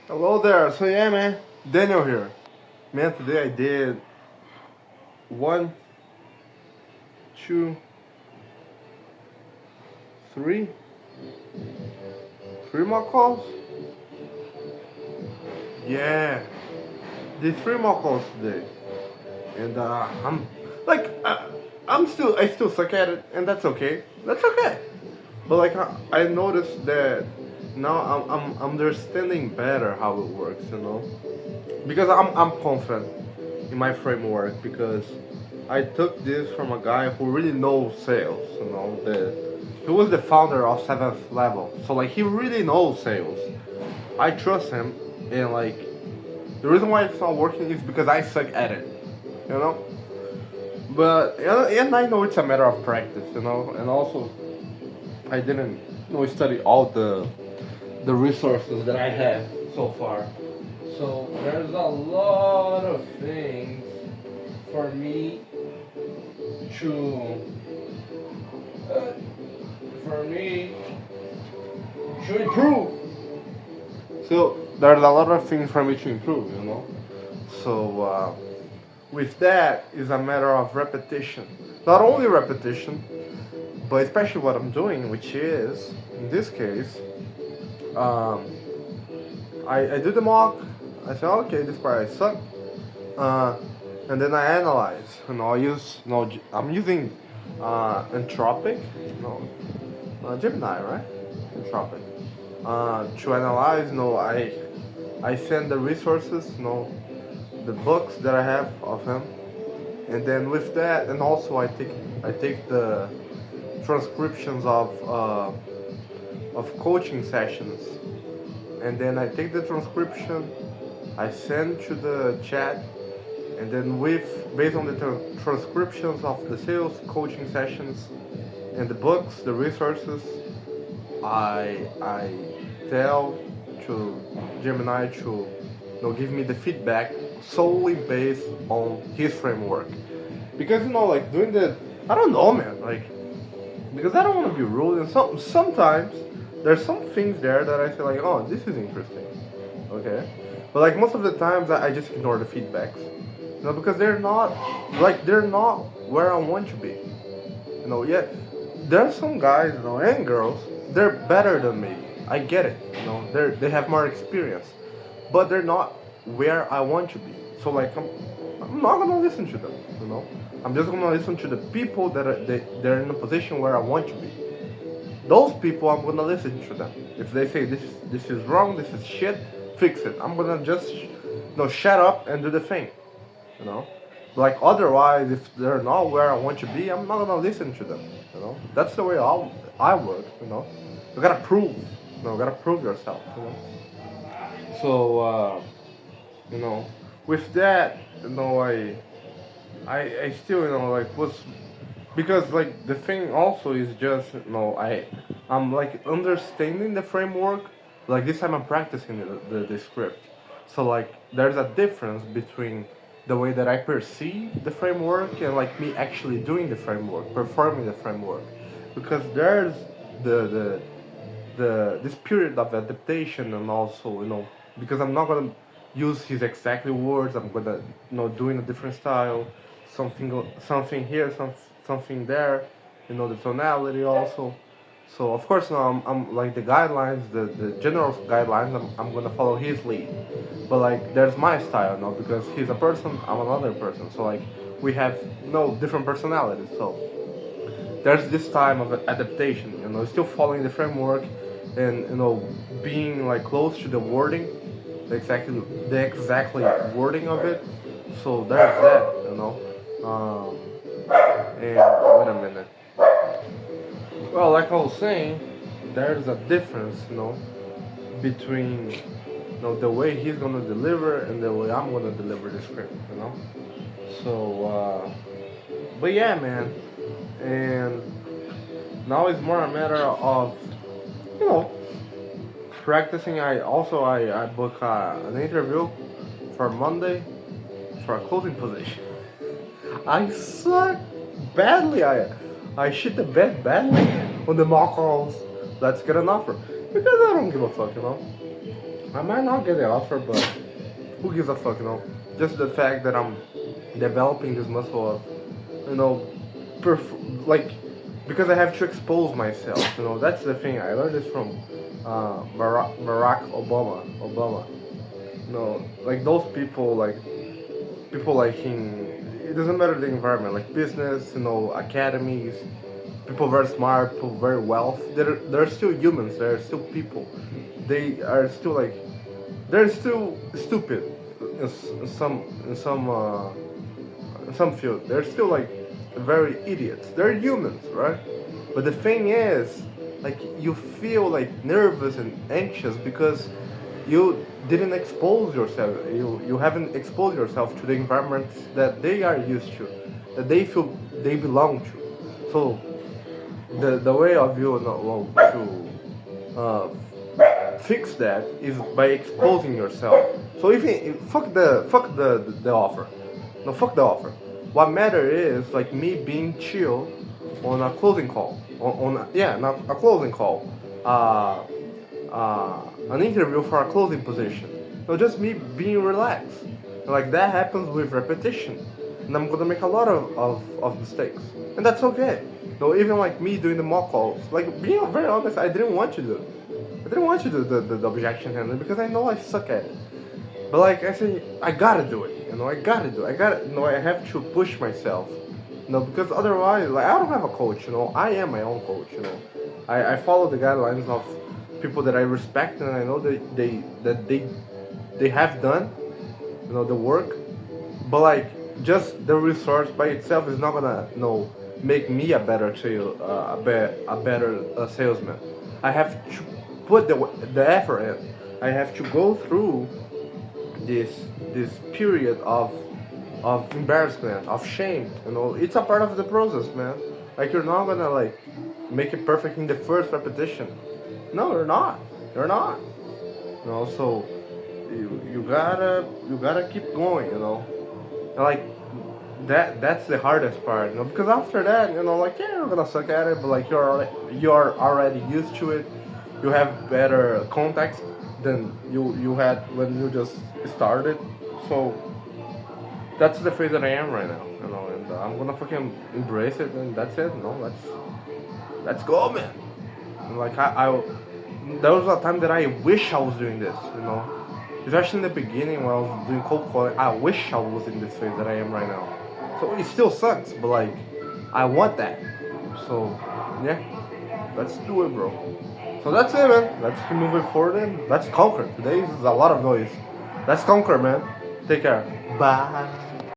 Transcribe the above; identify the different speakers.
Speaker 1: Hello there. So yeah, man, Daniel here. Man, today I did one, two, three, three more calls. Yeah, did three more calls today, and I still suck at it, and that's okay. That's okay. But like I noticed that now I'm understanding better how it works, because I'm confident in my framework because I took this from a guy who really knows sales. He was the founder of Seventh Level, so like he really knows sales. I trust him, and like the reason why it's not working is because I suck at it, you know. But and I know it's a matter of practice, and also I didn't study all the resources that I have so far. So there's a lot of things for me to uh, for me to improve. So there's a lot of things for me to improve. So with that is a matter of repetition. Not only repetition, but especially what I'm doing, which is in this case, um, I do the mock. I say, okay, this part I suck. Uh, and then I analyze. I use, I'm using Entropic, Gemini, right? Entropic. To analyze, I send the resources, the books that I have of him, and then with that, and also I take the transcriptions of coaching sessions, and then I take the transcription, I send to the chat, and then based on the transcriptions of the sales coaching sessions and the books, the resources, I tell to Gemini to give me the feedback solely based on his framework. Because like doing the, I don't know, man, like, because I don't want to be rude, and sometimes there's some things there that I feel like, oh, this is interesting, okay, but like most of the times I just ignore the feedbacks, because they're not where I want to be, Yet there are some guys, and girls, they're better than me. I get it, they have more experience, but they're not where I want to be. So like I'm not gonna listen to them. I'm just gonna listen to the people they're in a position where I want to be. Those people, I'm gonna listen to them. If they say this is wrong, this is shit, fix it. I'm gonna just shut up and do the thing. You know, like otherwise, if they're not where I want to be, I'm not gonna listen to them. That's the way I work. You gotta prove. Gotta prove yourself. So you know, with that, I still like was because like the thing also is just I'm like understanding the framework. Like this time I'm practicing the script. So like there's a difference between the way that I perceive the framework and like me actually doing the framework, performing the framework, because there's the this period of adaptation, and also because I'm not gonna use his exactly words. I'm gonna do in a different style, something here, something there, the tonality also. So of course now I'm like the guidelines, the general guidelines. I'm gonna follow his lead, but like there's my style now because he's a person, I'm another person. So like we have different personalities. So there's this time of adaptation, still following the framework, and being like close to the wording, the exactly wording of it. So there's that, and wait a minute. Well, like I was saying, there's a difference, between the way he's gonna deliver and the way I'm gonna deliver the script. So, but yeah, man, and now it's more a matter of you know practicing. I book an interview for Monday for a closing position. I suck badly. I shit the bed badly on the mock calls. Let's get an offer because I don't give a fuck. I might not get the offer, but who gives a fuck, you know? Just the fact that I'm developing this muscle of, you know, like, because I have to expose myself, you know. That's the thing. I learned this from Barack Obama. You know, like those people like in, it doesn't matter the environment, like business, you know, academies, people very smart, people very wealthy. They're still humans. They're still people. They are still like, they're still stupid in, in some in some uh, in some field. They're still like very idiots. They're humans, right? But the thing is, like you feel like nervous and anxious because you didn't expose yourself. You haven't exposed yourself to the environments that they are used to, that they feel they belong to. So the way of you know, to fix that is by exposing yourself. So if fuck the offer, no, fuck the offer. What matter is like me being chill on a closing call, yeah, not a closing call, an interview for a closing position. So just me being relaxed. Like that happens with repetition, and I'm gonna make a lot of mistakes, and that's okay. No, even like me doing the mock calls, like being very honest, I didn't want to do it. I didn't want to do the objection handling because I know I suck at it. But like I say, I gotta do it. You know, I gotta do it. I have to push myself. You know, because otherwise, like I don't have a coach. You know, I am my own coach. You know, I follow the guidelines of people that I respect and I know that they have done, you know, the work. But like just the resource by itself is not gonna, you know, make me a better a better salesman. I have to put the effort in. I have to go through this period of embarrassment, of shame. You know, it's a part of the process, man. Like you're not gonna like make it perfect in the first repetition. No, you're not. You're not. You know, so you gotta keep going. You know, and like that's the hardest part. You know, because after that, you know, like yeah, you're gonna suck at it, but like you're already used to it. You have better context than you had when you just started. So that's the phase that I am right now. You know, and I'm gonna fucking embrace it, and that's it. You know, let's go, man. And like I there was a time that I wish I was doing this, you know. Especially in the beginning when I was doing cold calling, I wish I was in this phase that I am right now. So it still sucks, but like, I want that. So, yeah, let's do it, bro. So that's it, man. Let's keep moving forward and let's conquer. Today is a lot of noise. Let's conquer, man. Take care. Bye.